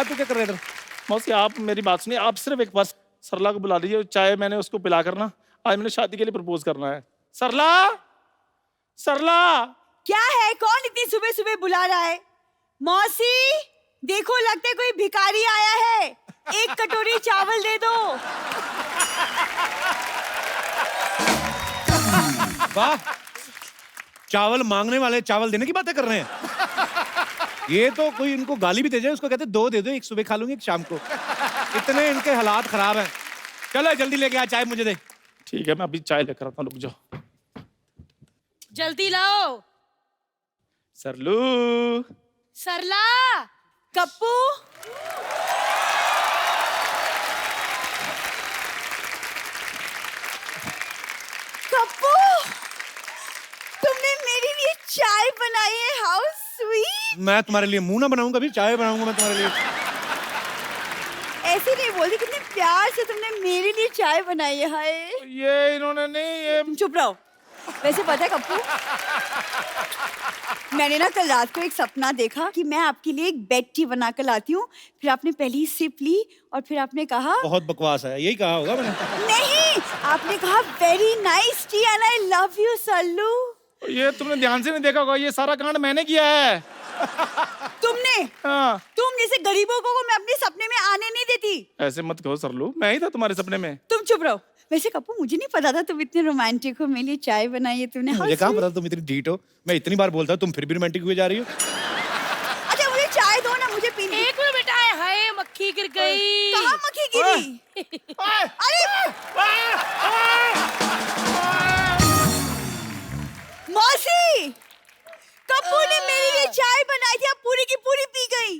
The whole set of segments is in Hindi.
बता तू क्या कर रहा है इधर? मौसी आप मेरी बात सुनिए, आप सिर्फ एक बार सरला को बुला लीजिए, चाय मैंने उसको पिला करना, आज मैंने शादी के लिए प्रपोज करना है। सरला, सरला। क्या है? कौन इतनी सुबह सुबह बुला रहा है? मौसी देखो, लगता है कोई भिखारी आया है, एक कटोरी चावल दे दो। वाह, चावल मांगने वाले चावल देने की बातें कर रहे हैं। ये तो कोई इनको गाली भी दे जाए, उसको कहते 2 दे दो, एक सुबह खा लूंगी एक शाम को। इतने इनके हालात खराब हैं। चलो जल्दी लेके आ, चाय मुझे दे। ठीक है, मैं अभी चाय लेकर आता हूँ, रुक जाओ। जल्दी लाओ। सरलू। सरला। कप्पू, कप्पू, तुमने मेरे लिए चाय बनाई है। How sweet. मैं तुम्हारे लिए मुंह ना बनाऊंगा, अभी चाय बनाऊंगा मैं तुम्हारे लिए। ऐसे नहीं बोलती, कितने प्यार से तुमने मेरे लिए चाय बनाई है। हाय, ये इन्होंने नहीं, ये तुम चुप रहो। वैसे पता है कप्पू, मैंने ना कल रात को एक सपना देखा कि मैं आपके लिए एक बेड टी बना कर लाती हूँ। फिर आपने पहली सिप ली और फिर आपने कहा, बहुत बकवास है, यही कहा होगा मैंने। नहीं, आपने कहा very nice T and I love you Sallu. ये तुमने ध्यान से नहीं देखा होगा, ये सारा कांड मैंने किया है। तुमने? हाँ। तुम जैसे गरीबों को मैं अपने सपने में आने नहीं देती। ऐसे मत कहो सरलू, मैं ही था तुम्हारे सपने में। तुम चुप रहो। वैसे कप्पू, मुझे नहीं पता था तुम इतने रोमांटिक हो। मेरे लिए चाय बनाई है तुमने। मुझे कहाँ पता तुम इतनी ढीठ हो। मैं इतनी बार बोलता हूँ, तुम फिर भी रोमांटिक हुए जा रही हो। अच्छा मुझे चाय दो ना, मुझे पीनी। एक मिनट बेटा, हाय मक्खी गिर गई। कहाँ मक्खी गिरी? अरे मौसी, कप्पू ने मेरे लिए चाय बनाई थी, अब पूरी की पूरी पी गई।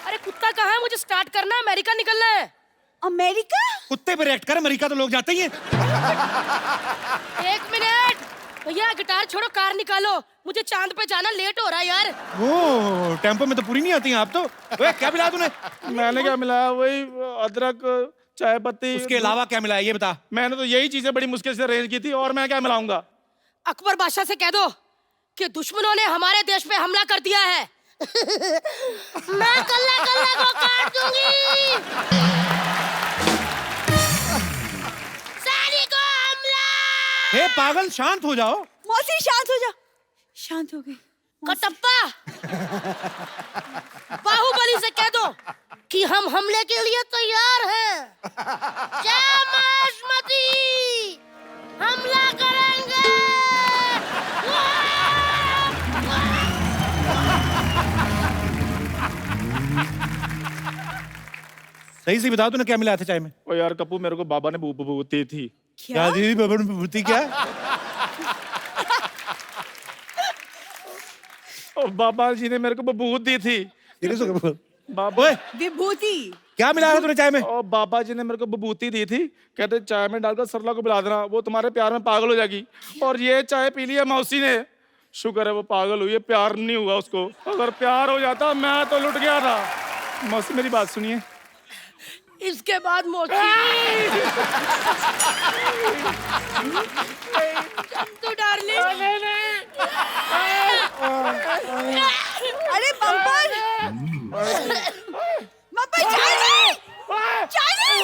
अरे कुत्ता कहाँ है? मुझे स्टार्ट करना है, अमेरिका निकलना है। अमेरिका? कुत्ते पे रिएक्ट कर, अमेरिका तो लोग जाते ही हैं। एक मिनट भैया, गिटार छोड़ो, कार निकालो, मुझे चांद पे जाना, लेट हो रहा है यार। वो टेम्पो में तो पूरी नहीं आती हैं आप तो। ओए, क्या मिलाया तूने? मैंने क्या मिलाया? वही अदरक, चाय पत्ती। उसके अलावा क्या मिलाया ये बता। मैंने तो यही चीजें बड़ी मुश्किल से अरेंज की थी, और मैं क्या मिलाऊंगा? अकबर बादशाह से कह दो कि दुश्मनों ने हमारे देश पे हमला कर दिया है। मैं कल्ला कल्ला को काट दूंगी। सैनिकों हमला! हे पागल, शांत हो जाओ। मौसी शांत हो जा। शांत हो गई। कटप्पा, बाहुबली से कह दो कि हम हमले के लिए तैयार हैं। जय महेशमती, हमला करेंगे। सही से बता, तूने क्या मिलाया था चाय में? ओ यार कप्पू, मेरे को बाबा ने विभूति दी थी। क्या दी? बाबा ने विभूति क्या? ओ बाबा जी ने मेरे को विभूति दी थी। धीरे से बोल। बाबा, ओए, विभूति? क्या मिलाया था तूने चाय में? ओ बाबा जी ने मेरे को विभूति दी थी, कहते चाय में डालकर सरला को पिला देना, वो तुम्हारे प्यार में पागल हो जाएगी। और ये चाय पी ली है मौसी ने, शुक्र है वो पागल हुई है, प्यार नहीं हुआ उसको। अगर प्यार हो जाता मैं तो लुट गया था। मौसी मेरी बात सुनिए। इसके बाद मोची तो डार्लिंग। अरे बम्पर, बम्पर चाय नहीं, चाय नहीं।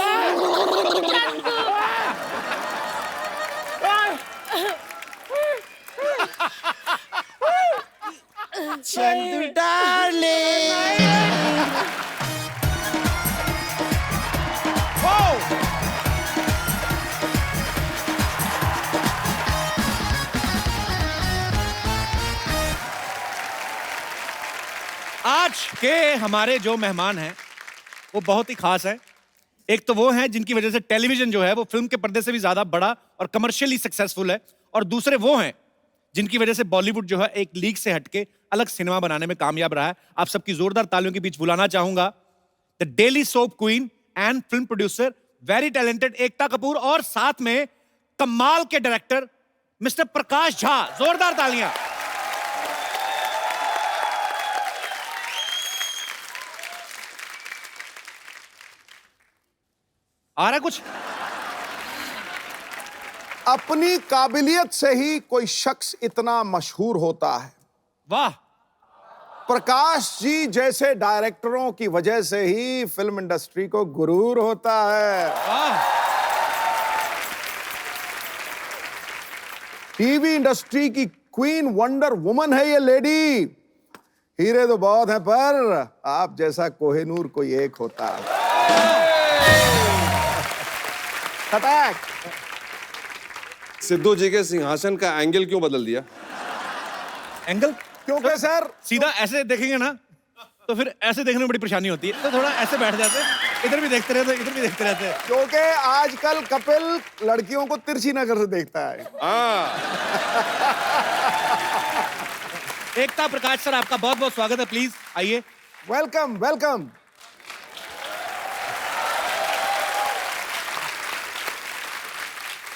चंदू डार्लिंग। आज के हमारे जो मेहमान हैं वो बहुत ही खास है। एक तो वो हैं जिनकी वजह से टेलीविजन जो है वो फिल्म के पर्दे से भी ज्यादा बड़ा और कमर्शियली सक्सेसफुल है, और दूसरे वो हैं जिनकी वजह से बॉलीवुड जो है एक लीग से हटके अलग सिनेमा बनाने में कामयाब रहा है। आप सबकी जोरदार तालियों के बीच बुलाना चाहूंगा the daily soap queen and film producer, very talented Ekta Kapoor, और साथ में कमाल के डायरेक्टर मिस्टर प्रकाश झा। जोरदार तालियां। आ रहा कुछ? अपनी काबिलियत से ही कोई शख्स इतना मशहूर होता है। वाह। प्रकाश जी जैसे डायरेक्टरों की वजह से ही फिल्म इंडस्ट्री को गुरूर होता है। वाह। टीवी इंडस्ट्री की क्वीन वंडर वुमन है ये लेडी। हीरे तो बहुत हैं पर आप जैसा कोहिनूर कोई एक होता है। खटाक। सिद्धू जी के सिंहासन का एंगल क्यों बदल दिया? एंगल क्योंकि सर सीधा ऐसे देखेंगे ना तो फिर ऐसे देखने में बड़ी परेशानी होती है, तो थोड़ा ऐसे बैठ जाते, इधर भी देखते रहते, इधर भी देखते रहते। क्योंकि आजकल कपिल लड़कियों को तिरछी नजर से देखता है। एकता प्रकाश सर, आपका बहुत बहुत स्वागत है, प्लीज आइए। Welcome welcome.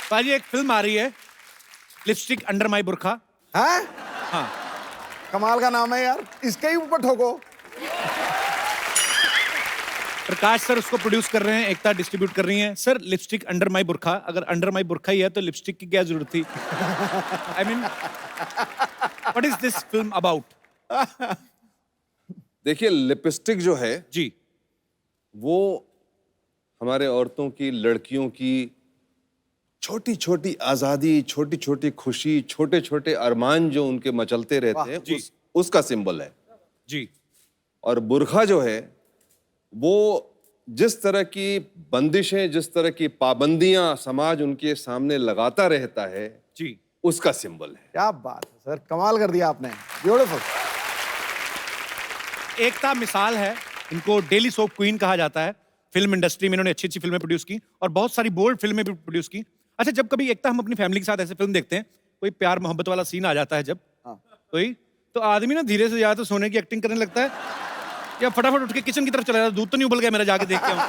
पाजी एक फिल्म आ रही है, लिपस्टिक अंडर माई बुरखा। हैं? हाँ। कमाल का नाम है यार, इसके ही ऊपर ठोको। प्रकाश सर उसको प्रोड्यूस कर रहे हैं, एकता डिस्ट्रीब्यूट कर रही हैं। सर लिपस्टिक अंडर माई बुरखा, अगर अंडर माई बुरखा ही है तो लिपस्टिक की क्या जरूरत थी? I mean what is this film about? देखिए, लिपस्टिक जो है जी। वो हमारे औरतों की, लड़कियों की छोटी छोटी आजादी, छोटी छोटी खुशी, छोटे छोटे अरमान जो उनके मचलते रहते हैं, जी। उसका सिंबल है। जी। और बुरखा जो है वो जिस तरह की बंदिशें, जिस तरह की पाबंदियां समाज उनके सामने लगाता रहता है, जी। उसका सिंबल है। क्या बात है सर, कमाल कर दिया आपने। ब्यूटीफुल। एकता मिसाल है, इनको डेली सोप क्वीन कहा जाता है। फिल्म इंडस्ट्री में इन्होंने अच्छी अच्छी फिल्में प्रोड्यूस की और बहुत सारी बोल्ड फिल्में भी प्रोड्यूस की। अच्छा, जब कभी एकता हम अपनी फैमिली के साथ ऐसे फिल्म देखते हैं, कोई प्यार मोहब्बत वाला सीन आ जाता है जब कोई, तो आदमी ना धीरे से जाता, सोने की एक्टिंग करने लगता है या फटाफट उठ के किचन की तरफ चला जाता है, दूध तो नहीं उबल गया मेरा, जाके देख के आऊं।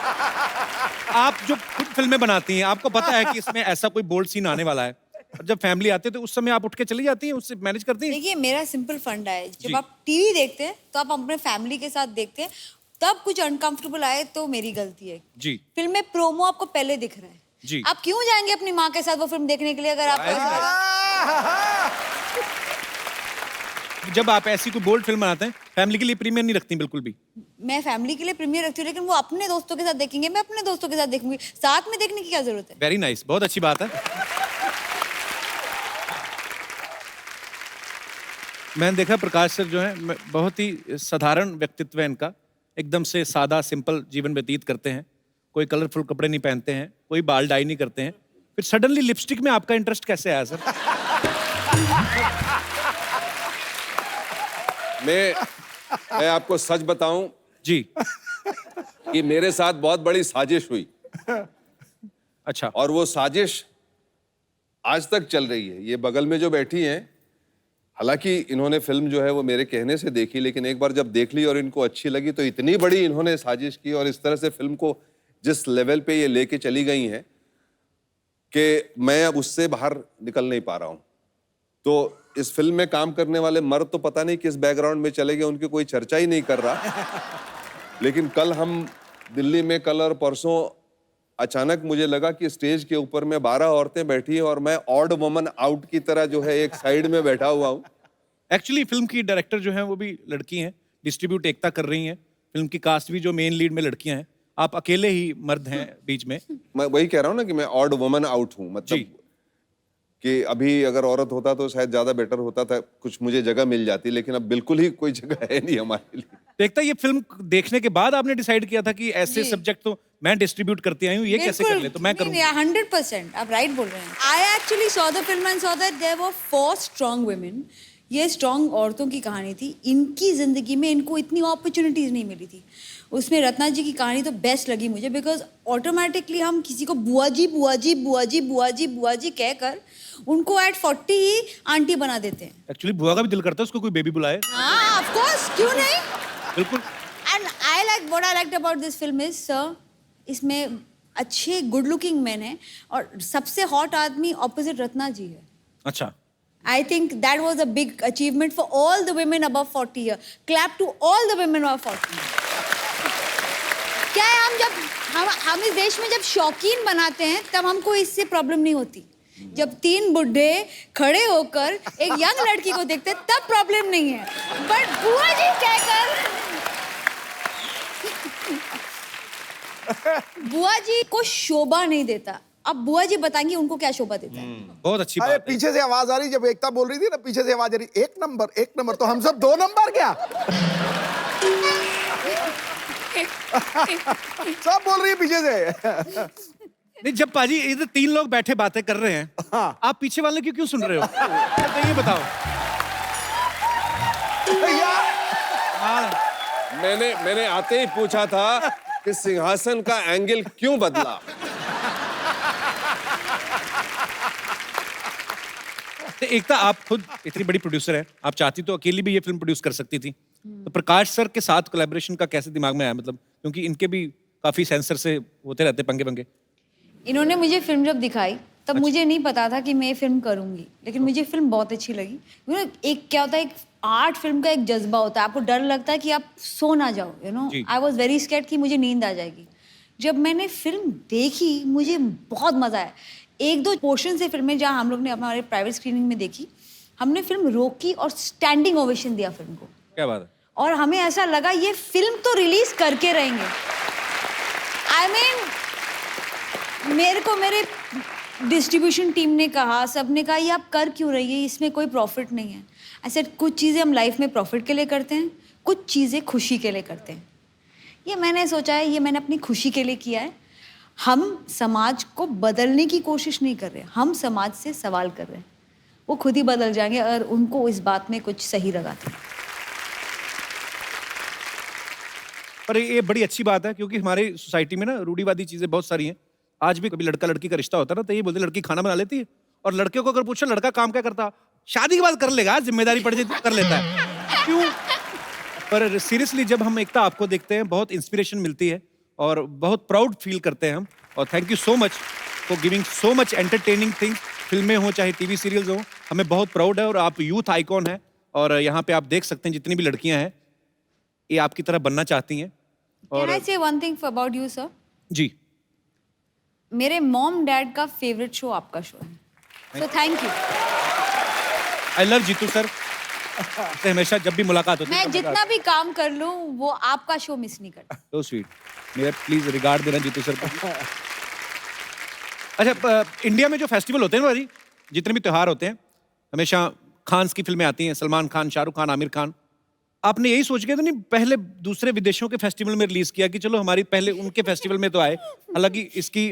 आप जो खुद फिल्में बनाती हैं, आपको पता है कि इसमें ऐसा कोई बोल्ड सीन आने वाला है, और जब फैमिली आती है तो उस समय आप उठ के चली जाती हैं, उससे मैनेज करती हैं? देखिए, मेरा सिंपल फंडा है, जब आप टीवी देखते हैं तो आप अपने फैमिली के साथ देखते हैं, तब कुछ अनकंफर्टेबल आए तो मेरी गलती है। जी। फिल्म में प्रोमो आपको पहले दिख रहा है जी। आप क्यों जाएंगे अपनी माँ के साथ वो फिल्म देखने के लिए, अगर आपको ऐसा लगा? जब आप ऐसी कोई बोल्ड फिल्म बनाते हैं, फैमिली के लिए प्रीमियर नहीं रखती बिल्कुल भी? मैं फैमिली के लिए प्रीमियर रखती हूँ, लेकिन वो अपने दोस्तों के साथ देखेंगे, मैं अपने दोस्तों के साथ देखूंगी, साथ में देखने की क्या जरूरत है? वेरी नाइस, बहुत अच्छी बात है। मैंने देखा प्रकाश सर जो है बहुत ही साधारण व्यक्तित्व है इनका, एकदम से सादा सिंपल जीवन व्यतीत करते हैं, कोई कलरफुल कपड़े नहीं पहनते हैं, कोई बाल डाई नहीं करते हैं। फिर सडनली लिपस्टिक में आपका इंटरेस्ट कैसे आया सर? मैं आपको सच बताऊं जी। कि मेरे साथ बहुत बड़ी साजिश हुई, अच्छा। और वो साजिश आज तक चल रही है। ये बगल में जो बैठी हैं, हालांकि इन्होंने फिल्म जो है वो मेरे कहने से देखी, लेकिन एक बार जब देख ली और इनको अच्छी लगी तो इतनी बड़ी इन्होंने साजिश की और इस तरह से फिल्म को जिस लेवल पे ये लेके चली गई हैं कि मैं अब उससे बाहर निकल नहीं पा रहा हूं। तो इस फिल्म में काम करने वाले मर्द तो पता नहीं किस बैकग्राउंड में चले गए, उनकी कोई चर्चा ही नहीं कर रहा। लेकिन कल हम दिल्ली में, कल और परसों अचानक मुझे लगा कि स्टेज के ऊपर में 12 औरतें बैठी हैं और मैं ऑड वुमन आउट की तरह जो है एक साइड में बैठा हुआ हूं। एक्चुअली फिल्म की डायरेक्टर जो हैं वो भी लड़की हैं, डिस्ट्रीब्यूट एकता कर रही हैं। फिल्म की कास्ट भी जो मेन लीड में लड़कियां हैं, आप अकेले ही मर्द हैं बीच में। मैं वही कह रहा हूं ना कि मैं ऑड वुमन आउट हूं, मतलब जी। कि अभी अगर औरत होता तो शायद ज्यादा बेटर होता था, कुछ मुझे जगह मिल जाती, लेकिन अब बिल्कुल ही कोई जगह है नहीं हमारे लिए। देखता ये फिल्म देखने के बाद आपने डिसाइड किया था कि ऐसे सब्जेक्ट तो मैं डिस्ट्रीब्यूट करती आई हूँ, ये कैसे कर ले, तो मैं करूँगी। 100% आप राइट बोल रहे हैं। I actually saw the film and saw that there were 4 strong women. ये स्ट्रॉन्ग औरतों की कहानी थी, इनकी जिंदगी में इनको इतनी अपॉर्चुनिटीज नहीं मिली थी। उसमें रत्ना जी की कहानी तो बेस्ट लगी मुझे, बिकॉज ऑटोमेटिकली हम किसी को बुआ जी बुआ जी बुआ जी बुआ जी बुआ जी कहकर उनको एट 40 ही आंटी बना देते हैं। एक्चुअली बुआ का भी दिल करता है उसको कोई बेबी बुलाए। हाँ, ऑफ कोर्स, क्यों नहीं। बिल्कुल। And I like what I liked about this film is sir, इसमें अच्छे गुड लुकिंग मैन हैं और सबसे हॉट आदमी ऑपोजिट रत्ना जी है। अच्छा। I think that was a big achievement for all the women above 40 years. Clap to all the women above 40. क्या है, हम इस देश में जब शौकीन बनाते हैं तब हमको इससे प्रॉब्लम नहीं होती, जब 3 बुढ़े खड़े होकर एक यंग लड़की को देखते हैं, तब प्रॉब्लम नहीं है, बट बुआ जी कहकर बुआ जी को शोभा नहीं देता। अब बुआ जी बताएंगे उनको क्या शोभा देता है। बहुत अच्छी अरे बात है। पीछे से आवाज आ रही, जब एकता बोल रही थी ना, पीछे से आवाज आ रही, 1 नंबर 1 नंबर, तो हम सब 2 नंबर क्या? सब बोल रही है पीछे से। नहीं, जब पाजी इधर 3 लोग बैठे बातें कर रहे हैं, हाँ। आप पीछे वाले की क्यों सुन रहे हो? तो ये बताओ। यार हाँ, मैंने आते ही पूछा था कि सिंहासन का एंगल क्यों बदला। तो एकता, आप खुद इतनी बड़ी प्रोड्यूसर है, आप चाहती तो अकेली भी ये फिल्म प्रोड्यूस कर सकती थी। तो प्रकाश सर के साथ कोलैबोरेशन का कैसे दिमाग में आया, मतलब क्योंकि इनके भी काफी सेंसर से होते रहते पंगे पंगे। इन्होंने मुझे फिल्म जब दिखाई तब मुझे नहीं पता था कि मैं ये फिल्म करूंगी, लेकिन मुझे फिल्म बहुत अच्छी लगी। एक क्या होता है, एक आर्ट फिल्म का एक जज्बा होता है, आपको डर लगता है कि आप सो ना जाओ, यू नो। जी। आई वॉज वेरी स्कैर्ड कि मुझे नींद आ जाएगी। जब मैंने फिल्म देखी मुझे बहुत मजा आया। 1-2 पोर्शन से फिल्में जहाँ हम लोग ने हमारे प्राइवेट स्क्रीनिंग में देखी, हमने फिल्म रोकी और स्टैंडिंग ओवेशन दिया फिल्म को, क्या बात है। और हमें ऐसा लगा ये फिल्म तो रिलीज करके रहेंगे। आई मीन मेरे को मेरे डिस्ट्रीब्यूशन टीम ने कहा, सबने कहा ये आप कर क्यों रही है, इसमें कोई प्रॉफिट नहीं है। ऐसे कुछ चीज़ें हम लाइफ में प्रॉफिट के लिए करते हैं, कुछ चीज़ें खुशी के लिए करते हैं। ये मैंने सोचा है, ये मैंने अपनी खुशी के लिए किया है। हम समाज को बदलने की कोशिश नहीं कर रहे, हम समाज से सवाल कर रहे हैं। वो खुद ही बदल जाएंगे अगर उनको इस बात में कुछ सही लगाते हैं। पर ये बड़ी अच्छी बात है, क्योंकि हमारी सोसाइटी में ना रूढ़िवादी चीजें बहुत सारी हैं। आज भी कभी लड़का लड़की का रिश्ता होता है ना, तो ये बोलते लड़की खाना बना लेती है, और लड़के को अगर पूछो लड़का काम क्या करता, शादी के बाद कर लेगा, जिम्मेदारी पड़ जाती कर लेता है। क्यों? पर सीरियसली जब हम एकता आपको देखते हैं, बहुत इंस्पिरेशन मिलती है और बहुत प्राउड फील करते हैं हम। और thank you so much for giving so much entertaining things. फिल्में हो चाहे टीवी सीरियल्स हो, हमें बहुत प्राउड है। और आप यूथ आइकॉन है, और यहाँ पे आप देख सकते हैं जितनी भी लड़कियां हैं ये आपकी तरह बनना चाहती हैं। Can I say one thing about you, sir? जी, मेरे मॉम डैड का फेवरेट शो आपका शो है, so thank you. I love Jeetu sir. से हमेशा जब भी मुलाकात होती है मैं जितना भी काम कर लूं वो आपका शो मिस नहीं करता। तो स्वीट। मेरा प्लीज रिगार्ड देना जीतू सर को। अच्छा, इंडिया में जो फेस्टिवल होते हैं ना भाई, जितने भी त्योहार होते हैं, हमेशा खान्स की फिल्में आती हैं, सलमान खान, शाहरुख खान, आमिर खान। आपने यही सोच के तो नहीं पहले दूसरे विदेशों के फेस्टिवल में रिलीज किया कि चलो हमारी पहले उनके फेस्टिवल में तो आए? हालांकि इसकी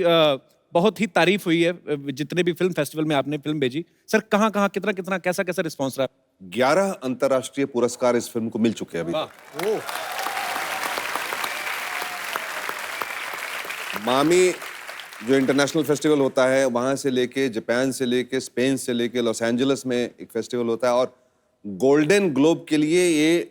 बहुत ही तारीफ हुई है, जितने भी फिल्म फेस्टिवल में आपने फिल्म भेजी। सर कहाँ कहाँ कितना कितना कैसा कैसा रिस्पॉन्स रहा? 11 अंतर्राष्ट्रीय पुरस्कार इस फिल्म को मिल चुके हैं अभी तक। मामी जो इंटरनेशनल फेस्टिवल होता है, वहां से लेके जापान से लेके स्पेन से लेके लॉस एंजलिस में एक फेस्टिवल होता है, और गोल्डन ग्लोब के लिए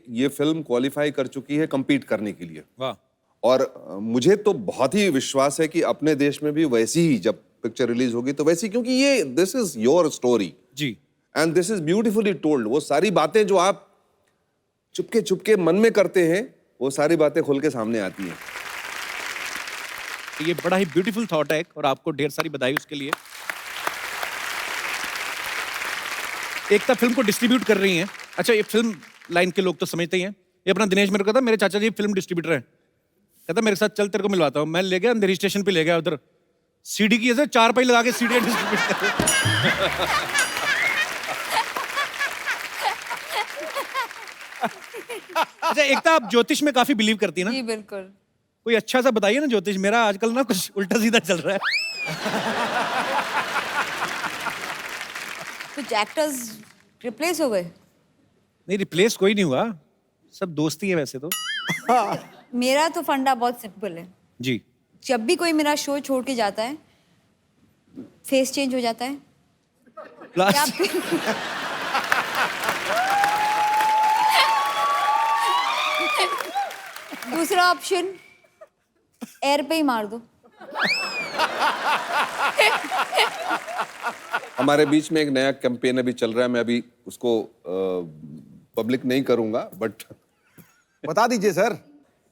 ये फिल्म क्वालिफाई कर चुकी है compete करने के लिए। वाह। और मुझे तो बहुत ही विश्वास है कि अपने देश में भी वैसी ही जब पिक्चर रिलीज होगी तो वैसी, क्योंकि ये दिस इज योर स्टोरी जी। And this is beautifully told. वो सारी बातें जो आप चुपके चुपके मन में करते हैं, वो सारी बातें खुल के सामने आती हैं। ये बड़ा ही ब्यूटीफुल थॉट है, और आपको ढेर सारी बधाई उसके लिए। एकता फिल्म को डिस्ट्रीब्यूट कर रही हैं। अच्छा, ये फिल्म लाइन के लोग तो समझते ही हैं। ये अपना दिनेश मेरे को कहता, मेरे चाचा जी फिल्म डिस्ट्रीब्यूटर हैं, कहता मेरे साथ चल तेरे को मिलवाता हूँ। मैं ले गया अंधेरी स्टेशन पे, ले गया उधर सीडी की ऐसे 4 पाई लगा के सीडी डिस्ट्रीब्यूट कर। अच्छा एकता, आप ज्योतिष में काफी बिलीव करती है ना? जी बिल्कुल। कोई अच्छा सा बताइए ना ज्योतिष। मेरा आजकल ना कुछ उल्टा सीधा चल रहा है। कुछ एक्टर्स रिप्लेस हो गए? नहीं, रिप्लेस कोई नहीं हुआ, सब दोस्ती है वैसे तो। मेरा तो फंडा बहुत सिंपल है। जी। जब भी कोई मेरा शो छोड़ के जाता है, फेस चेंज हो जाता है। या फिर दूसरा ऑप्शन, एयर पे ही मार दो। हमारे बीच में एक नया कैंपेन अभी चल रहा है, मैं अभी उसको पब्लिक नहीं करूंगा, बट बता दीजिए सर।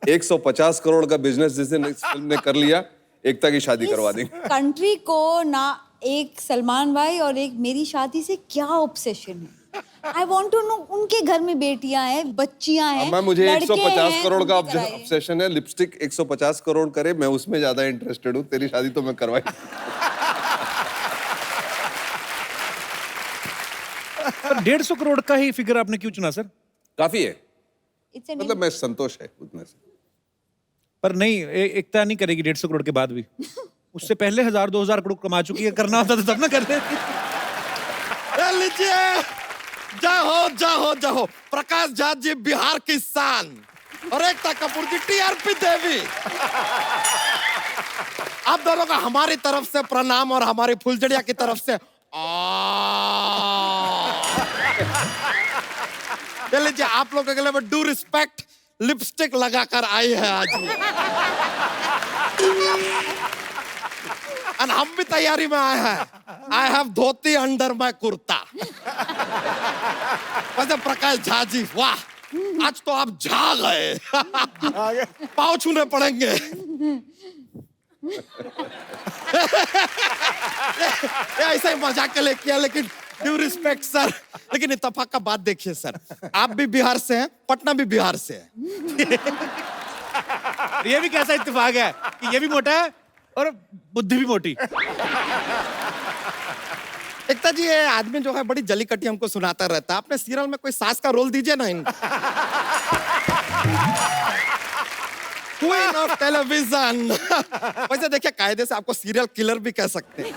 150 करोड़ का बिजनेस जिस दिन इस फिल्म ने कर लिया, एकता की शादी करवा देंगे। कंट्री को ना एक सलमान भाई और एक मेरी शादी से क्या ऑब्सेशन है? I want to know. उनके घर में बेटियां हैं, बच्चियां हैं, मैं मुझे लड़के 150 हैं, करोड़ का उनकी कराइए। ऑब्सेशन है। लिपस्टिक 150 करोड़ करे, मैं उसमें ज्यादा इंटरेस्टेड हूँ। तेरी शादी तो मैं करवाई। 150 करोड़ का ही फिगर आपने क्यों चुना सर? काफी है, It's an मतलब मैं संतोष है उतने से। पर नहीं, एकता नहीं करेगी 150 करोड़ के बाद भी। उससे पहले 1000-2000 करोड़ कमा चुकी है, करना होता तो तब ना करते। लीजिए, जय हो प्रकाश झा जी बिहार की शान और एकता कपूर जी टीआरपी देवी। आप दोनों का हमारी तरफ से प्रणाम और हमारी फुलझड़िया की तरफ से ये लीजिए, आप लोगों के लिए डू रिस्पेक्ट लिपस्टिक लगाकर आई है आज ये। और हम भी तैयारी में आए हैं। I have dhoti under my kurta. वैसे प्रकाश झा जी, वाह, आज तो आप झा गए। पाँव छूने पड़ेंगे। ऐसा ही मजाक के लिए किया, लेकिन ड्यू रिस्पेक्ट सर। लेकिन इत्तेफाक का बात देखिए सर, आप भी बिहार से हैं, पटना भी बिहार से है। ये भी कैसा इत्तेफाक है कि ये भी मोटा है और बुद्धि भी मोटी। एकता जी, ये आदमी जो है बड़ी जलीकटी हमको सुनाता रहता है। आपने सीरियल में कोई सास का रोल दीजिए ना इनको। Queen of television. वैसे देखिए, कायदे से आपको सीरियल किलर भी कह सकते हैं।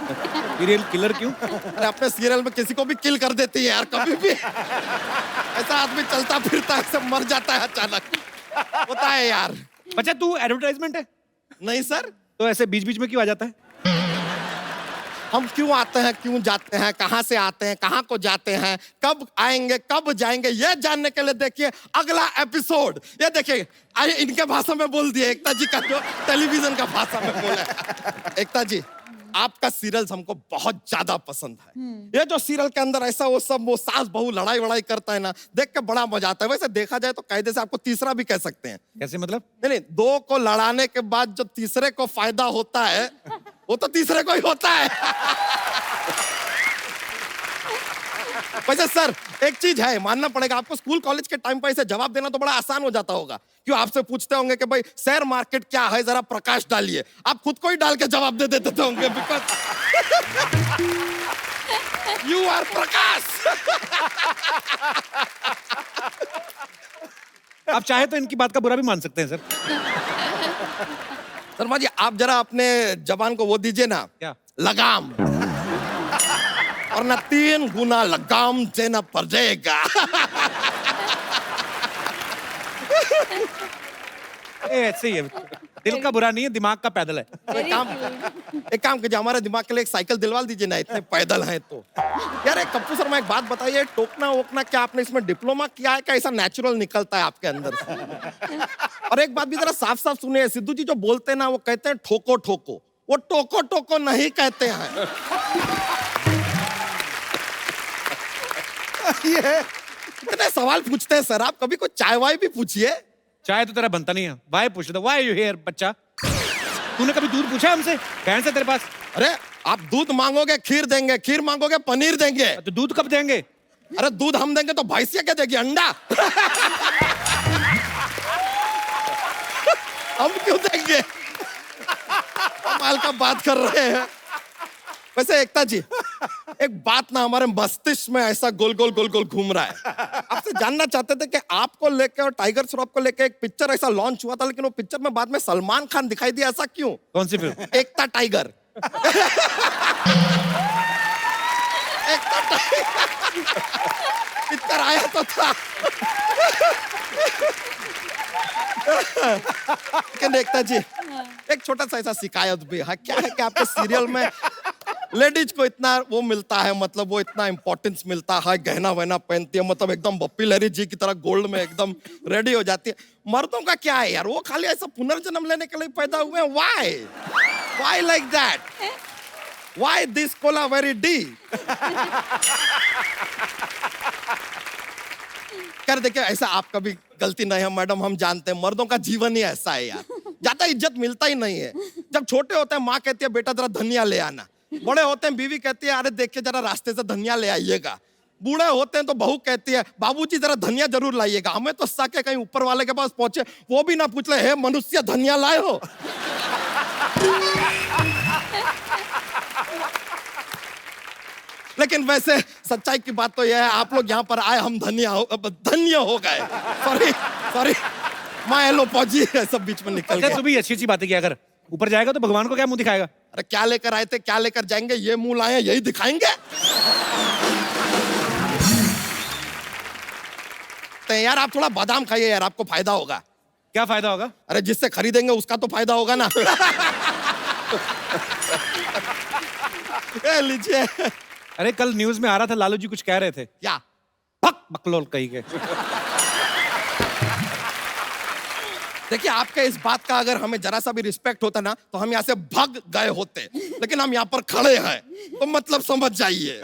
सीरियल किलर क्यों? अरे अपने सीरियल में किसी को भी किल कर देती है यार, कभी भी। ऐसा आदमी चलता फिरता है, सब मर जाता है अचानक, होता है यार। बच्चा तू एडवर्टाइजमेंट है? नहीं सर, तो ऐसे बीच बीच में क्यों आ जाता है? हम क्यों आते हैं, क्यों जाते हैं, कहां से आते हैं, कहां को जाते हैं, कब आएंगे, कब जाएंगे, ये जानने के लिए देखिए अगला एपिसोड। ये देखिए, आइए इनके भाषा में बोल दिए, एकता जी का जो टेलीविजन का भाषा में बोला। एकता जी, आपका सीरियल हमको बहुत ज्यादा पसंद है। ये जो सीरियल के अंदर ऐसा वो सब वो सास बहू लड़ाई वड़ाई करता है ना, देख के बड़ा मजा आता है। वैसे देखा जाए तो कायदे से आपको तीसरा भी कह सकते हैं। कैसे मतलब? नहीं, दो को लड़ाने के बाद जो तीसरे को फायदा होता है, वो तो तीसरे को ही होता है। वैसे सर, एक चीज है, मानना पड़ेगा आपको, स्कूल कॉलेज के टाइम पर इसे जवाब देना तो बड़ा आसान हो जाता होगा। क्यों, आपसे पूछते होंगे कि भाई शेयर मार्केट क्या है, जरा प्रकाश डालिए, आप खुद को ही डाल के जवाब दे देते होंगे, बिकॉज यू आर प्रकाश। आप चाहे तो इनकी बात का बुरा भी मान सकते हैं सर। शर्मा जी, आप जरा अपने जबान को वो दीजिए ना, क्या? लगाम, और ना 3 गुना लगाम देना पड़ेगा। ऐसे ही है, दिल का बुरा नहीं है, दिमाग का पैदल है। एक काम कीजिए, हमारे दिमाग के लिए एक साइकिल दिलवा दीजिए ना, इतने पैदल हैं तो। यार एक कप्पू शर्मा, एक बात बताइए, टोकना वोकना क्या आपने इसमें डिप्लोमा किया है, क्या ऐसा नेचुरल निकलता है आपके अंदर से? और एक बात भी जरा साफ साफ सुनिए, सिद्धू जी जो बोलते हैं ना, वो कहते हैं ठोको ठोको, वो टोको टोको नहीं कहते हैं। ये कितने सवाल पूछते हैं सर आप, कभी कोई चाय वाय भी पूछिए। चाहे तो तेरा बनता नहीं है, वाई पूछ रहा, वाई यू हियर बच्चा? तूने कभी दूध पूछा हमसे? बहन से तेरे पास? अरे आप दूध मांगोगे खीर देंगे, खीर मांगोगे पनीर देंगे। तो दूध कब देंगे? अरे दूध हम देंगे तो भैंसिया क्या देगी, अंडा? हम क्यों देंगे? कमाल का बात कर रहे हैं। वैसे एकता जी, एक बात ना हमारे मस्तिष्क में ऐसा गोल गोल गोल गोल घूम रहा है। आपसे जानना चाहते थे कि आपको लेके और टाइगर श्रॉफ को लेके एक पिक्चर ऐसा लॉन्च हुआ था, लेकिन वो पिक्चर में बाद में सलमान खान दिखाई दिया, ऐसा क्यों? कौन सी फिल्म? एकता टाइगर। एकता टाइगर पिक्चर आया तो था। लेकिन एकता जी, एक छोटा सा ऐसा शिकायत भी है। क्या है कि आपके सीरियल में लेडीज को इतना वो मिलता है, मतलब वो इतना इंपॉर्टेंस मिलता है, गहना वहना पहनती है, मतलब एकदम बप्पी लहरी जी की तरह गोल्ड में एकदम रेडी हो जाती है। मर्दों का क्या है यार, वो खाली ऐसा पुनर्जन्म लेने के लिए पैदा हुए हैं। Why like that? Why this Cola very D? कर देखिए, ऐसा आपका भी गलती नहीं है मैडम, हम जानते हैं मर्दों का जीवन ही ऐसा है यार, ज्यादा इज्जत मिलता ही नहीं है। जब छोटे होते हैं माँ कहती है बेटा जरा धनिया ले आना, बड़े होते हैं बीवी कहती है अरे देखिए जरा रास्ते से धनिया ले आइएगा। बूढ़े होते हैं तो बहू कहती है बाबूजी जरा धनिया जरूर लाइएगा। हमें तो साके कहीं ऊपर वाले के पास पहुंचे वो भी ना पूछ ले हे मनुष्य धनिया लाए हो। लेकिन वैसे सच्चाई की बात तो यह है आप लोग यहाँ पर आए हम धन्य हो गए। सॉरी मैं एलो पहुंची सब बीच में निकल अच्छा गया। तू भी अच्छी बातें किया कर, ऊपर जाएगा तो भगवान को क्या मुंह दिखाएगा? अरे क्या लेकर आए थे क्या लेकर जाएंगे, ये मुंह लाए हैं, यही दिखाएंगे। तो यार आप थोड़ा बादाम खाइए यार, आपको फायदा होगा। क्या फायदा होगा? अरे जिससे खरीदेंगे उसका तो फायदा होगा ना। लीजिए। अरे कल न्यूज में आ रहा था लालू जी कुछ कह रहे थे। क्या? भक बकलोल कही के। देखिए आपके इस बात का अगर हमें जरा सा भी रिस्पेक्ट होता ना तो हम यहाँ से भाग गए होते, लेकिन हम यहाँ पर खड़े हैं तो मतलब समझ जाइए।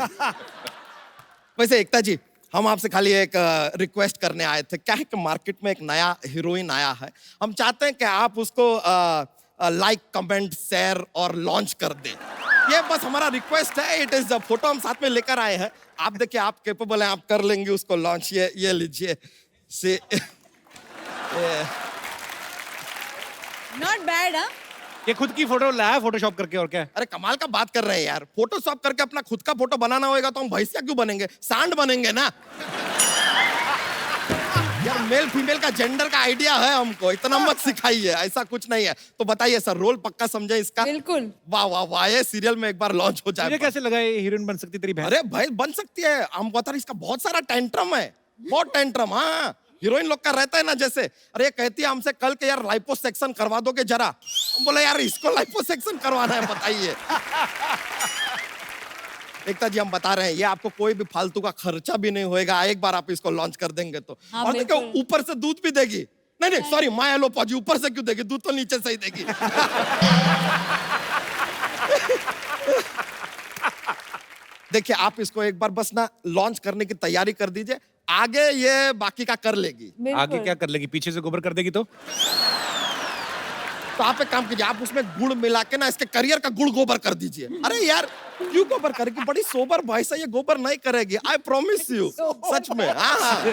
वैसे एकता जी हम आपसे खाली एक रिक्वेस्ट करने आए थे। क्या है कि मार्केट में एक नया हीरोइन आया है, हम चाहते हैं कि आप उसको लाइक कमेंट शेयर और लॉन्च कर दें। ये बस हमारा रिक्वेस्ट है। इट इज फोटो हम साथ में लेकर आए हैं, आप देखिए आप कैपेबल हैं, आप कर लेंगे उसको लॉन्च। ये लीजिए से नॉट बैड। हाँ ये खुद की फोटो लाया फोटोशॉप करके, और क्या है? अरे कमाल का बात कर रहे हैं यार, फोटोशॉप करके अपना खुद का फोटो बनाना होगा तो हम भैंसिया क्यों बनेंगे, सांड बनेंगे ना। यार मेल फीमेल का जेंडर का आइडिया है हमको, इतना मत सिखाइए, ऐसा कुछ नहीं है। तो बताइए सर रोल पक्का समझे इसका? बिल्कुल। वाह वाह वाह, ये सीरियल में एक बार लॉन्च हो जाए। मुझे कैसे लगा ये हीरोइन बन सकती तेरी बहन? अरे भाई बन सकती है, हम बता रहे इसका बहुत सारा टेंट्रम है, बहुत टेंट्रम। हाँ हीरोइन लोग का रहता है ना, जैसे अरे ये कहती है हमसे कल के यार लाइपोसेक्शन करवा दोगे जरा, हम बोले यार इसको लाइपोसेक्शन करवाना है बताइए। एकता जी हम बता रहे हैं ये आपको कोई भी फालतू का खर्चा भी नहीं होएगा, एक बार आप इसको लॉन्च कर देंगे तो। हाँ, और देखो बिल्कुल। ऊपर से दूध भी देगी। नहीं सॉरी माया लो पाजी, ऊपर से क्यों देगी, दूध तो नीचे से ही देगी। देखिए आप इसको एक बार बस ना लॉन्च करने की तैयारी कर दीजिए, आगे ये बाकी का कर लेगी। आगे क्या कर लेगी? पीछे से गोबर कर देगी तो आप एक काम कीजिए, आप उसमें गुड़ मिला के ना इसके करियर का गुड़ गोबर कर दीजिए। अरे यार क्यों गोबर करेगी, बड़ी सोबर भैंस है, ये गोबर नहीं करेगी, आई प्रॉमिस यू। सच में हाँ।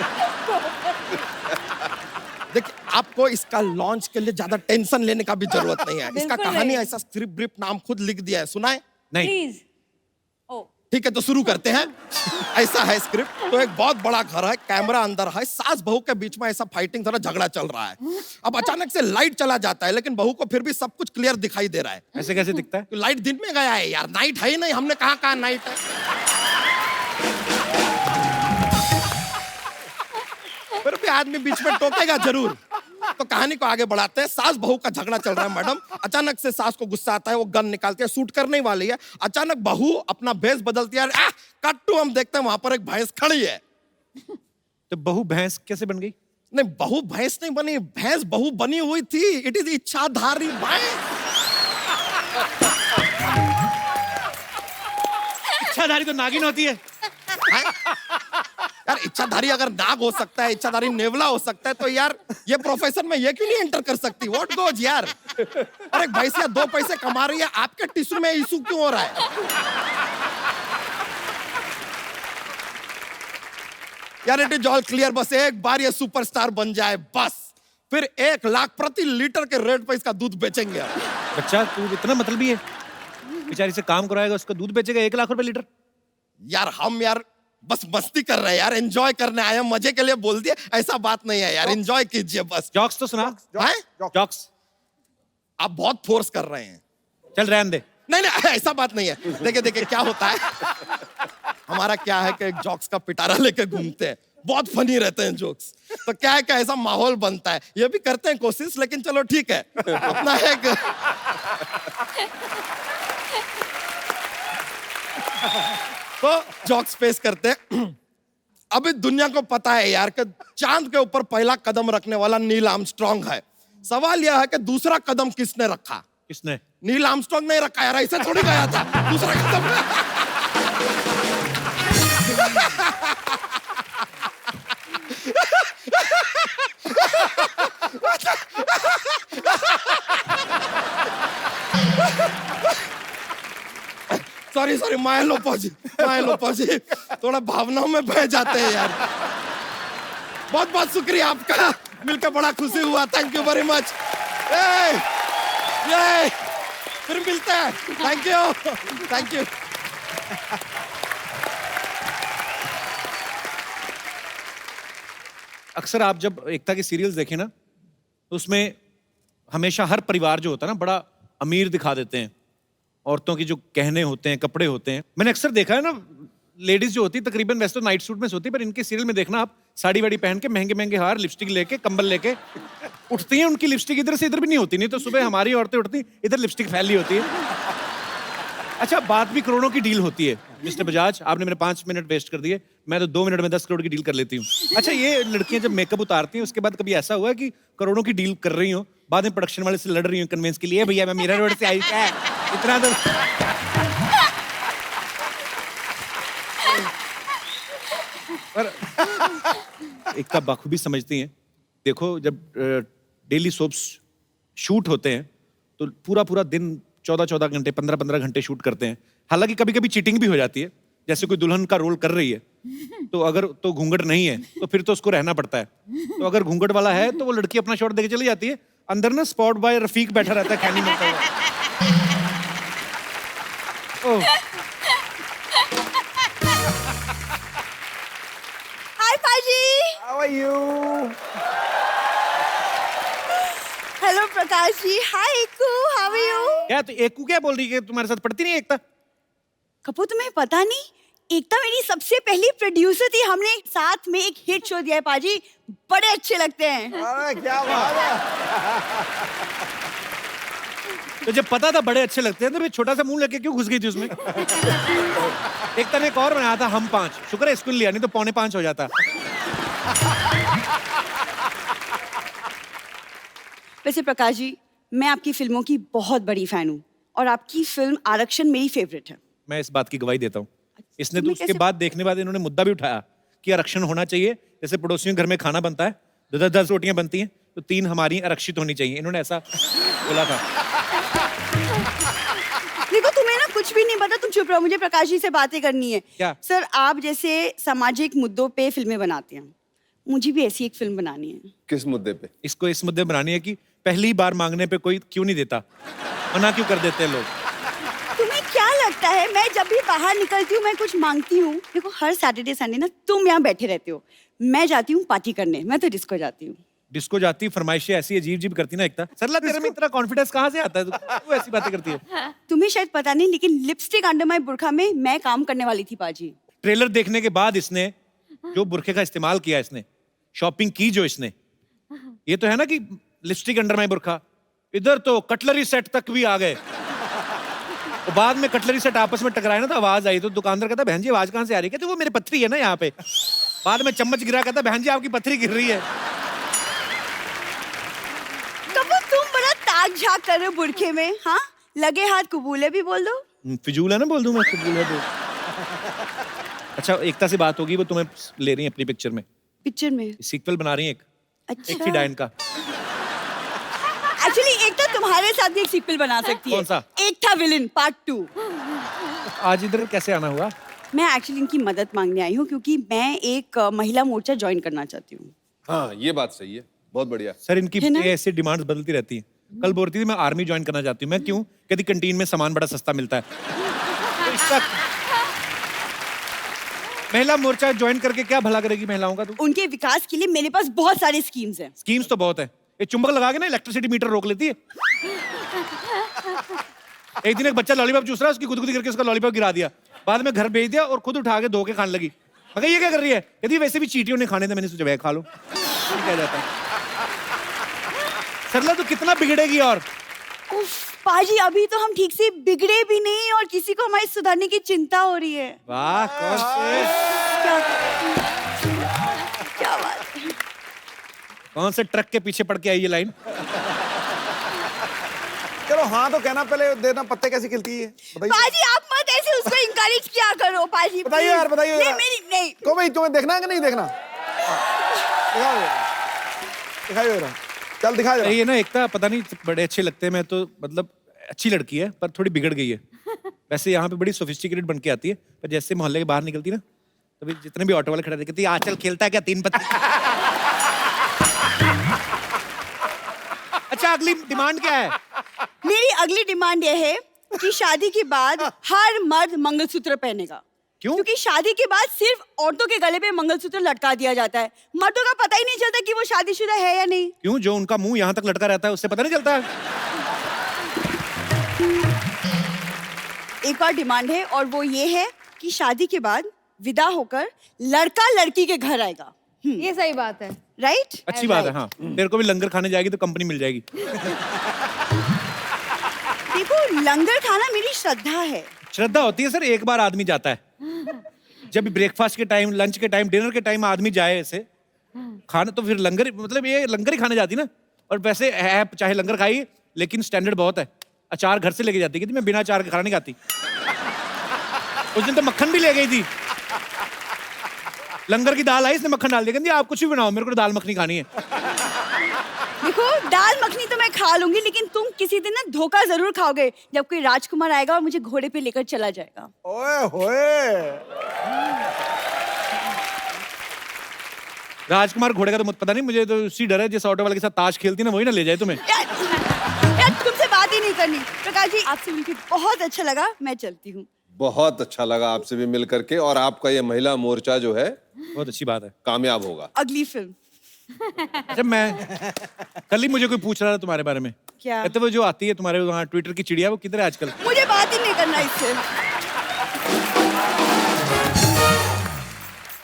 देखिए आपको इसका लॉन्च के लिए ज्यादा टेंशन लेने का भी जरूरत नहीं है। इसका बिल्कुल कहानी नहीं। ऐसा स्क्रिप्ट ब्रीफ नाम खुद लिख दिया है, सुनाए? नहीं। प्लीज। ओ ठीक है तो शुरू करते हैं। ऐसा है स्क्रिप्ट, तो एक बहुत बड़ा घर है, कैमरा अंदर है, सास बहू के बीच में ऐसा फाइटिंग थोड़ा झगड़ा चल रहा है। अब अचानक से लाइट चला जाता है, लेकिन बहू को फिर भी सब कुछ क्लियर दिखाई दे रहा है। ऐसे कैसे दिखता है? तो लाइट दिन में गया है यार, नाइट है ही नहीं, हमने कहा नाइट है। फिर भी आदमी बीच में टोकेगा जरूर। तो कहानी को आगे बढ़ाते हैं। सास बहू का झगड़ा चल रहा है मैडम, अचानक से सास को गुस्सा आता है, वो गन निकालती है, शूट करने वाली है, अचानक बहू अपना भेष बदलती है, कट्टू हम देखते हैं वहां पर एक भैंस खड़ी है। तो बहू भैंस कैसे बन गई? नहीं बहू भैंस नहीं बनी, भैंस बहू बनी हुई थी। इट इज इच्छाधारी भैंस। इच्छाधारी तो नागिन होती है। यार इच्छाधारी अगर नाग हो सकता है, इच्छाधारी नेवला हो सकता है, तो यार ये प्रोफेशन में ये क्यों नहीं एंटर कर सकती? व्हाट गोज यार। अरे भैंसिया 2 पैसे कमा रही है, आपके टिश्यू में इशू क्यों हो रहा है? यार इट इज ऑल क्लियर, बस एक बार ये सुपरस्टार बन जाए बस, फिर 1 लाख प्रति लीटर के रेट पर इसका दूध बेचेंगे। बच्चा तू इतना मतलबी है, बेचारी से काम कराएगा उसका दूध बेचेगा 1 लाख रुपए लीटर। यार हम यार बस मस्ती कर रहे हैं यार, एंजॉय करने आए हैं, मजे के लिए बोल दिए, ऐसा बात नहीं है यार, एंजॉय कीजिए बस। जॉक्स तो सुना। हैं? जॉक्स आप बहुत फोर्स कर रहे हैं। चल रहने दे। नहीं ऐसा बात नहीं है। देखिए क्या होता है, हमारा क्या है कि एक जॉक्स का पिटारा लेके घूमते हैं, बहुत फनी रहते हैं जोक्स। तो क्या है कि ऐसा माहौल बनता है, ये भी करते हैं कोशिश, लेकिन चलो ठीक है अपना एक तो जॉक्स पेश करते हैं। अभी दुनिया को पता है यार कि चांद के ऊपर पहला कदम रखने वाला नील आर्मस्ट्रांग है। सवाल यह है कि दूसरा कदम किसने रखा? किसने? नील आर्मस्ट्रांग नहीं रखा यार, ऐसे थोड़ी गया था दूसरा कदम। सॉरी सॉरी, माय लोपो जी, थोड़ा भावनाओं में बह जाते हैं यार। बहुत बहुत शुक्रिया आपका, मिलकर बड़ा खुशी हुआ, थैंक यू वेरी मच। ये फिर मिलते हैं, थैंक यू। अक्सर आप जब एकता के सीरियल्स देखें ना, तो उसमें हमेशा हर परिवार जो होता है ना बड़ा अमीर दिखा देते हैं। औरतों की जो गहने होते हैं, कपड़े होते हैं, मैंने अक्सर देखा है ना, लेडीज जो होती है तकरीबन वैसे तो नाइट सूट में सोती है, पर इनके सीरियल में देखना आप साड़ी वाड़ी पहन के महंगे महंगे हार, लिपस्टिक लेके, कंबल लेके उठती हैं। उनकी लिपस्टिक इधर से इधर भी नहीं होती, नहीं तो सुबह हमारी औरतें उठती इधर लिपस्टिक फैली होती है। अच्छा, बात भी करोड़ों की डील होती है। मिस्टर बजाज, आपने मेरे 5 मिनट वेस्ट कर दिए, मैं तो 2 मिनट में 10 करोड़ की डील कर लेती हूँ। अच्छा, ये लड़कियां जब मेकअप उतारती हैं उसके बाद कभी ऐसा हुआ है कि करोड़ों की डील कर रही हो, बाद में प्रोडक्शन वाले से लड़ रही हूँ कन्वेंस के लिए, भैया मैं मीरा रोड से आई क्या इतना तो। पर एकता बखूबी समझती हैं। देखो, जब डेली सोप्स शूट होते हैं तो पूरा पूरा दिन 14-14 घंटे, 15-15 घंटे शूट करते हैं। हालांकि कभी कभी चीटिंग भी हो जाती है, जैसे कोई दुल्हन का रोल कर रही है तो अगर तो घूंघट नहीं है तो फिर तो उसको रहना पड़ता है। तो अगर घूंघट वाला है तो वो लड़की अपना शॉट देके चली जाती है, अंदर ना स्पॉट बॉय रफीक बैठा रहता है खैनी मिलता हुआ। हाय पाजी। How are you? Hello Prakash ji. हाय एकू, हाउ आर यू? क्या तो एकू क्या बोल रही है, तुम्हारे साथ पढ़ती नहीं है एकता? कपूर, तुम्हें पता नहीं, एकता मेरी सबसे पहली प्रोड्यूसर थी। हमने साथ में एक हिट शो दिया है पाजी, बड़े अच्छे लगते हैं। अरे क्या बात है। तो जब पता था बड़े अच्छे लगते हैं तो फिर छोटा सा मुंह लेके क्यों घुस गई थी उसमें? एकता ने एक और बनाया था, हम 5। शुक्र है स्कूल लिया, नहीं तो 4:45 हो जाता। वैसे प्रकाश जी, मैं आपकी फिल्मों की बहुत बड़ी फैन हूँ और आपकी फिल्म आरक्षण मेरी फेवरेट है। मैं इस बात की गवाही देता हूँ। इसने तो तुम्हें उसके कैसे- बाद देखने बाद इन्होंने मुद्दा भी उठाया कि आरक्षण होना चाहिए। जैसे पड़ोसियों के घर में खाना बनता है, 10 रोटियां बनती हैं तो 3 हमारी आरक्षित होनी चाहिए। इन्होंने ऐसा बोला था। देखो, तुम्हें ना कुछ भी नहीं पता, तुम चुप रहो, मुझे प्रकाश जी से बातें करनी है। क्या? सर, आप जैसे सामाजिक मुद्दों पे फिल्में बनाते हैं, मुझे भी ऐसी एक फिल्म बनानी है। किस मुद्दे पे? इसको इस मुद्दे बनानी है कि पहली बार मांगने पे कोई क्यों नहीं देता, मना क्यों कर देते हैं लोग। तुम्हें क्या लगता है मैं जब भी बाहर निकलती हूँ मैं कुछ मांगती हूँ? देखो, हर सैटरडे संडे ना तुम यहाँ बैठे रहते हो, मैं जाती हूँ पार्टी करने, मैं तो डिस्को जाती हूँ। डिस्को जाती, फरमाइशें ऐसी अजीब अजीब करती ना एकता। सरला, तेरे में इतना कॉन्फिडेंस कहाँ से आता है? तू ऐसी बातें करती है। तुम्हें शायद पता नहीं, लेकिन लिपस्टिक अंडर माय बुर्खा में मैं काम करने वाली थी पाजी। ट्रेलर देखने के बाद इसने जो बुरखे का इस्तेमाल किया, इसने शॉपिंग की जो इसने, ये तो है ना कि लिपस्टिक अंडर माय बुरखा, इधर तो कटलरी सेट तक भी आ गए। और बाद में कटलरी सेट आपस में टकराए ना तो आवाज आई, तो दुकानदार कहता बहन जी आवाज कहाँ से आ रही है? कहते वो मेरे पत्थरी है ना यहाँ पे। बाद में चम्मच गिरा, कहता बहन जी आपकी पत्थरी गिर रही है। कबूल, तुम बड़ा ताक झाक कर रहे हो बुरखे में। हाँ, लगे हाथ कबूले भी बोल दो। फिजूल है ना, बोल दूं मैं फिजूल है तो। अच्छा, एकता से बात होगी, वो तुम्हें ले रही है अपनी पिक्चर में, पिक्चर में? सीक्वल बना रही है एक अच्छा। थी डायन का। एक्चुअली एक तो तुम्हारे साथ भी एक सीक्वल बना सकती है। कौन सा? एक था विलन पार्ट 2। आज इधर कैसे आना हुआ? मैं एक्चुअली इनकी मदद मांगने आई हूँ क्योंकि मैं एक महिला मोर्चा ज्वाइन करना चाहती हूँ। हाँ, ये बात सही है, बहुत बढ़िया। सर, इनकी है ना? ऐसे डिमांड्स बदलती रहती हैं। कल बोल रही थी मैं आर्मी ज्वाइन करना चाहती हूँ। मैं क्यों? कहती कैंटीन में सामान बड़ा सस्ता मिलता है। तो इसका महिला मोर्चा ज्वाइन करके क्या भला करेगी महिलाओं का? तू उनके विकास के लिए मेरे पास बहुत सारी स्कीम्स हैं। स्कीम्स तो बहुत है। ये चुंबक लगा के ना इलेक्ट्रिसिटी मीटर रोक लेती है। एक दिन एक बच्चा लॉलीपॉप चूस रहा है, उसकी गुदगुदी करके उसका लॉलीपॉप गिरा दिया, बाद में घर भेज दिया और खुद उठा के धो के खाने लगी। मगर ये क्या कर रही है? कहती वैसे भी चींटियों ने खाने थे, मैंने सोचा वह खा लो। क्या जाता है? सरला, तू कितना बिगड़ेगी? और उफ, पाजी, अभी तो हम ठीक से बिगड़े भी नहीं और किसी को हमारी सुधारने की चिंता हो रही है। वाह, कौन से क्या बात है। कौन से ट्रक के पीछे पड़ के आई ये लाइन? चलो हाँ तो कहना पहले देना, पत्ते कैसी खिलती है बताइए। पाजी, आप मत ऐसे उसको इंकरेज किया करो पाजी। बताइए यार, बताइए नहीं, यार। मेरी नहीं। को भाई तुम्हें देखना है कि नहीं देखना? दिखाओ दिखाइए जरा, चल दिखा जरा। ये ना एकता, पता नहीं बड़े अच्छे लगते हैं, मैं तो मतलब अच्छी लड़की है पर थोड़ी बिगड़ गई है। वैसे यहाँ पे बड़ी सोफिस्टिकेटेड बन के आती है, पर जैसे मोहल्ले के बाहर निकलती ना, तभी जितने भी ऑटो वाले खड़े कहती है आंचल खेलता है क्या 3 पत्ती। अच्छा, अगली डिमांड क्या है? मेरी अगली डिमांड ये है कि शादी के बाद हर मर्द मंगलसूत्र पहनेगा। क्यों? क्योंकि शादी के बाद सिर्फ औरतों के गले पे मंगलसूत्र लटका दिया जाता है, मर्दों का पता ही नहीं चलता कि वो शादीशुदा है या नहीं। क्यों? जो उनका मुंह यहाँ तक लटका रहता है उससे पता नहीं चलता? एक और डिमांड है और वो ये है कि शादी के बाद विदा होकर लड़का लड़की के घर आएगा। ये सही बात है। राइट? अच्छी बात है। हाँ, तेरे को भी लंगर खाने जाएगी तो कंपनी मिल जाएगी। देखो, लंगर खाना मेरी श्रद्धा है। श्रद्धा होती है सर, एक बार आदमी जाता है, जब भी ब्रेकफास्ट के टाइम, लंच के टाइम, डिनर के टाइम आदमी जाए ऐसे खाने, तो फिर लंगर, मतलब ये लंगर ही खाने जाती ना। और वैसे है, चाहे लंगर खाई, लेकिन स्टैंडर्ड बहुत है। अचार घर से लेके जाती है, मैं बिना अचार के खाना नहीं खाती। उस दिन तो मक्खन भी ले गई थी। लंगर की दाल आई, इसने मक्खन डाल दिया, कहती आप कुछ भी बनाओ, मेरे को दाल मखनी खानी है। देखो, दाल मखनी तो मैं खा लूंगी, लेकिन तुम किसी दिन ना धोखा जरूर खाओगे, जब कोई राजकुमार आएगा और मुझे घोड़े पे लेकर चला जाएगा। ओए होए, राजकुमार घोड़े का तो मुझे पता नहीं, मुझे तो उसी डर है जिस ऑटो वाले के साथ ताश खेलती ना, वही ना ले जाए तुम्हें। यार तुमसे बात ही नहीं करनी। प्रकाश जी, आपसे मिलकर बहुत अच्छा लगा, मैं चलती हूँ। बहुत अच्छा लगा आपसे भी मिल करके, और आपका ये महिला मोर्चा जो है बहुत अच्छी बात है। कामयाब होगा। अगली फिल्म अच्छा, मैं कल ही मुझे कोई पूछ रहा था तुम्हारे बारे में। क्या? कहते वो जो आती है तुम्हारे वहाँ ट्विटर की चिड़िया, वो किधर है आजकल? मुझे बात ही नहीं करना इससे।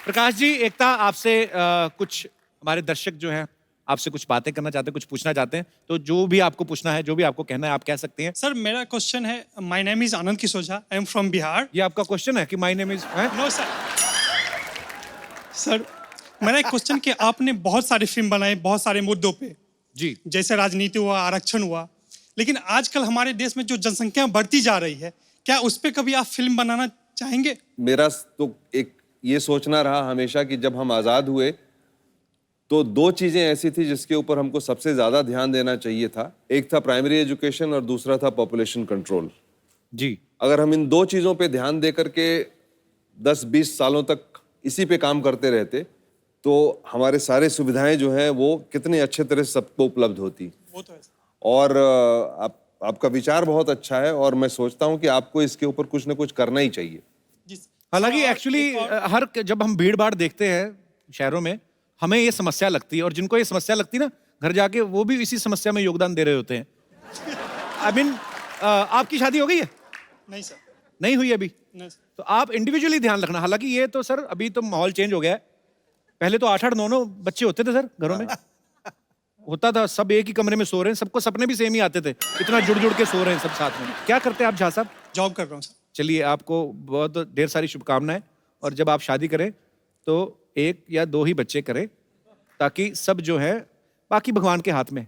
प्रकाश जी, एकता आपसे कुछ हमारे दर्शक जो हैं आपसे कुछ बातें करना चाहते हैं, कुछ पूछना चाहते हैं, तो जो भी आपको पूछना है, जो भी आपको कहना है, आप कह सकते हैं। सर, मेरा क्वेश्चन है, my name is Anand Kishoja, I am from Bihar. ये आपका क्वेश्चन है कि my name is? No sir. Sir, मेरा एक क्वेश्चन कि आपने बहुत सारी फिल्म बनाई बहुत सारे मुद्दों पे, जी, जैसे राजनीति हुआ, आरक्षण हुआ, लेकिन आजकल हमारे देश में जो जनसंख्या बढ़ती जा रही है, क्या उस पर कभी आप फिल्म बनाना चाहेंगे? मेरा तो एक ये सोचना रहा हमेशा कि जब हम आज़ाद हुए तो 2 चीज़ें ऐसी थी जिसके ऊपर हमको सबसे ज़्यादा ध्यान देना चाहिए था। एक था प्राइमरी एजुकेशन और दूसरा था पॉपुलेशन कंट्रोल। जी, अगर हम इन 2 चीज़ों पे ध्यान दे करके 10-20 सालों तक इसी पे काम करते रहते तो हमारे सारे सुविधाएं जो हैं वो कितने अच्छे तरह से सबको उपलब्ध होती। वो तो है। और आपका विचार बहुत अच्छा है और मैं सोचता हूँ कि आपको इसके ऊपर कुछ ना कुछ करना ही चाहिए। जी। हालांकि और एक्चुअली एक और- हर जब हम भीड़ भाड़ देखते हैं शहरों में, हमें ये समस्या लगती है, और जिनको ये समस्या लगती है ना, घर जाके वो भी इसी समस्या में योगदान दे रहे होते हैं। आई मीन, आपकी शादी हो गई है? नहीं सर, नहीं हुई अभी? नहीं सर। तो आप इंडिविजुअली ध्यान रखना। हालांकि ये तो सर अभी तो माहौल चेंज हो गया है। पहले तो 8-8, 9-9 बच्चे होते थे सर घरों में, होता था, सब एक ही कमरे में सो रहे हैं, सबको सपने भी सेम ही आते थे, इतना जुड़ जुड़ के सो रहे हैं सब साथ में। क्या करते हैं आप झा साहब? जॉब कर रहा हूँ सर। चलिए, आपको बहुत ढेर सारी शुभकामनाएं, और जब आप शादी करें तो 1 या 2 ही बच्चे करें, ताकि सब जो है बाकी भगवान के हाथ में।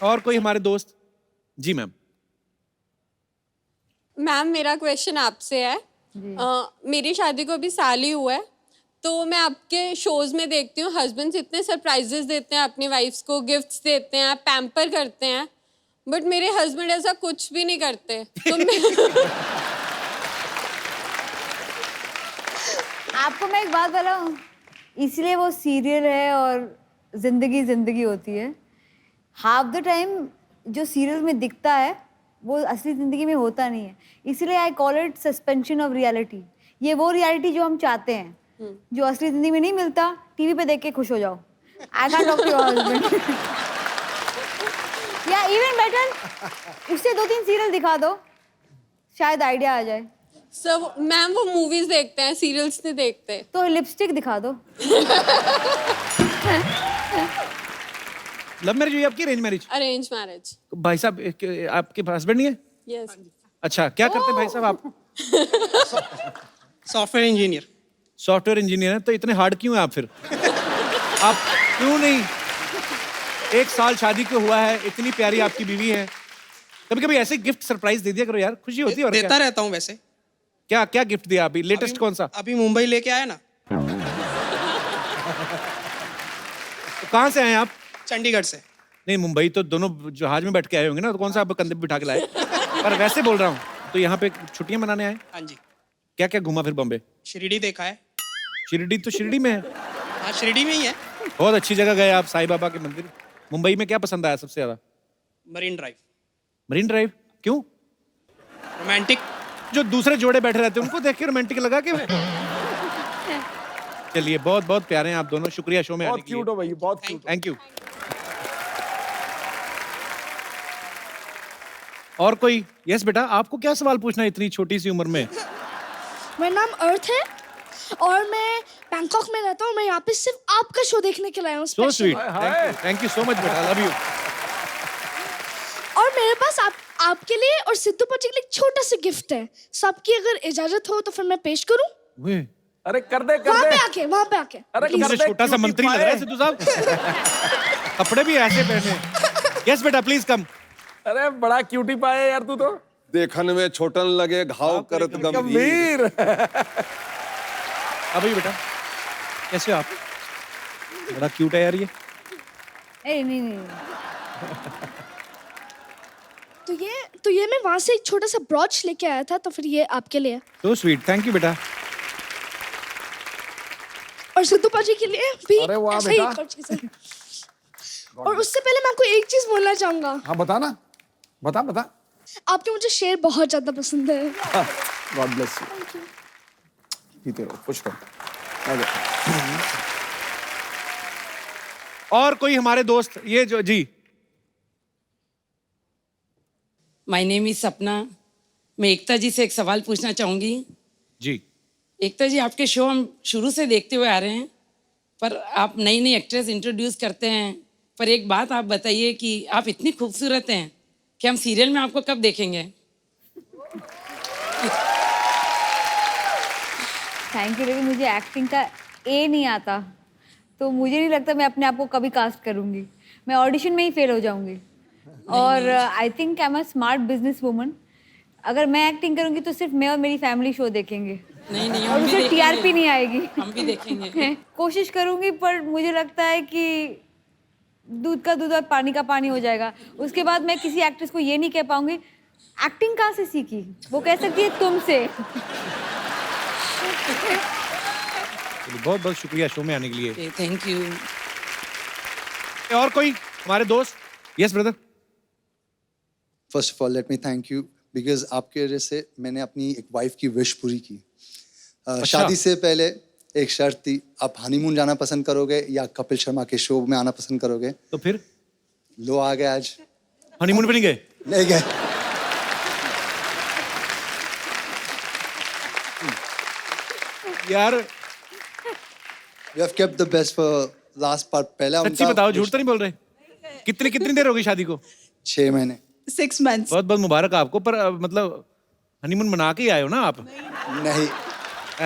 और कोई हमारे दोस्त? जी मैम। मैम, मेरा क्वेश्चन आपसे है। मेरी शादी को अभी साल ही हुआ है, तो मैं आपके शोज में देखती हूँ हस्बैंड्स इतने सरप्राइजेस देते हैं अपनी वाइफ्स को, गिफ्ट्स देते हैं, पैम्पर करते हैं, बट मेरे हस्बैंड ऐसा कुछ भी नहीं करते। तो आपको मैं एक बात बताऊं, इसलिए वो सीरियल है और जिंदगी जिंदगी होती है। हाफ द टाइम जो सीरियल में दिखता है वो असली जिंदगी में होता नहीं है, इसलिए I call it suspension of reality. ये वो रियलिटी जो हम चाहते हैं, जो असली जिंदगी में नहीं मिलता। टीवी पे देख के खुश हो जाओ। I can talk to your husband, या इवन बेटर उससे 2-3 सीरियल दिखा दो, शायद आइडिया आ जाए। सब मैम वो मूवीज देखते हैं, सीरियल्स नहीं देखते। तो लिपस्टिक दिखा दो। लव मैरिज हुई आपकी, अरेंज मैरिज? Arrange marriage. भाई साहब आपके पासवर्ड नहीं है? यस। अच्छा, क्या करते हैं भाई साहब आप? Software engineer. सॉफ्टवेयर इंजीनियर है, तो इतने हार्ड क्यों हैं आप फिर? आप क्यों नहीं, 1 साल शादी को हुआ है, इतनी प्यारी आपकी बीवी है, कभी कभी ऐसे गिफ्ट सरप्राइज दे दिया करो यार, खुशी होती है। और देता क्या रहता हूँ वैसे। क्या क्या गिफ्ट दिया अभी लेटेस्ट? कौन सा? अभी मुंबई लेके आया ना। तो कहाँ से आए आप? चंडीगढ़ से। नहीं, मुंबई तो दोनों जहाज में बैठ के आए होंगे ना, तो कौन सा आप कंधे पे बिठा के लाए? पर वैसे बोल रहा हूँ, तो यहाँ पे छुट्टियां मनाने आए? हाँ जी। क्या क्या घूमा फिर बॉम्बे? शिरडी देखा है। शिरडी तो शिरडी में है। हाँ, शिरडी में ही है। बहुत अच्छी जगह गए आप, साईं बाबा के मंदिर। मुंबई में क्या पसंद आया सबसे ज्यादा? Marine drive. मरीन ड्राइव क्यों? रोमांटिक। जो दूसरे जोड़े बैठे रहते हैं उनको देख के रोमांटिक लगा के? चलिए, बहुत बहुत प्यारे हैं आप दोनों, शुक्रिया शो में आने बहुत के लिए। क्यूट हो भाई, बहुत क्यूट। Thank you. और कोई? यस बेटा, आपको क्या सवाल पूछना है इतनी छोटी सी उम्र में? मेरा नाम अर्थ है और मैं बैंकॉक में रहता हूँ। मैं यहाँ पे सिर्फ आपका शो देखने के लिए आया हूँ। सो special। Sweet, thank you so much बेटा, लव यू। और मेरे पास आपके लिए और सिद्धू पाजी के लिए एक छोटा सा गिफ्ट है। सबकी अगर इजाजत हो तो फिर मैं पेश करूँ? अरे कर दे वहाँ पे आके, वहाँ पे आके। अरे मुझे छोटा सा मंत्री लग रहा है सिद्धू साहब। कपड़े भी ऐसे पहने। यस बेटा, प्लीज कम। अरे बड़ा क्यूटी पाए यार तू तो। देखने में छोटन लगे, घाव करत गंभीर। अभी बेटा, कैसे हो आप? बड़ा क्यूट है यार ये। नहीं नहीं। तो ये मैं वहाँ से एक छोटा सा ब्रॉच लेके आया था, तो फिर ये आपके लिए। सो स्वीट, थैंक यू बेटा। और सिद्धू पाजी के लिए भी अरे वाह ऐसा ही बेटा। एक और चीज़ है। और उससे पहले मैं आपको एक चीज बोलना चाहूंगा। हाँ बता ना, बता बता। आपके मुझे शेर बहुत ज्यादा पसंद है। God bless you. पीते रहो, खुश रहो। और कोई हमारे दोस्त, ये जो जी। माय नेम इज सपना। मैं एकता जी से एक सवाल पूछना चाहूंगी। जी। एकता जी, आपके शो हम शुरू से देखते हुए आ रहे हैं, पर आप नई नई एक्ट्रेस इंट्रोड्यूस करते हैं। पर एक बात आप बताइए कि आप इतनी खूबसूरत हैं कि हम सीरियल में आपको कब देखेंगे? थैंक यू, लेकिन मुझे एक्टिंग का ए नहीं आता, तो मुझे नहीं लगता मैं अपने आप को कभी कास्ट करूँगी। मैं ऑडिशन में ही फेल हो जाऊँगी। और I think I am a smart business woman. अगर मैं एक्टिंग करूँगी तो सिर्फ मैं और मेरी फैमिली शो देखेंगे। नहीं, और उससे टीआरपी नहीं आएगी। हम भी देखेंगे। कोशिश करूँगी, पर मुझे लगता है कि दूध का दूध और पानी का पानी हो जाएगा। उसके बाद मैं किसी एक्ट्रेस को ये नहीं कह पाऊंगी एक्टिंग कहाँ से सीखी, वो कह सकती है तुमसे। बहुत बहुत शुक्रिया शो में आने के लिए। Thank you. और कोई हमारे दोस्त? Yes brother. First of all let me thank you, because आपके वजह से मैंने अपनी एक वाइफ की विश पूरी की। शादी से पहले एक शर्त थी, आप हनीमून जाना पसंद करोगे या कपिल शर्मा के शो में आना पसंद करोगे? तो फिर लो आ गए आज। हनीमून पे नहीं गए? नहीं गए। यार We have kept the best for last part। पहला सच्ची बताओ, झूठ तो नहीं बोल रहे? कितनी देर होगी शादी को? 6 महीने। 6 months। बहुत बहुत मुबारक आपको। पर मतलब हनीमून मना के ही आए हो ना आप? नहीं।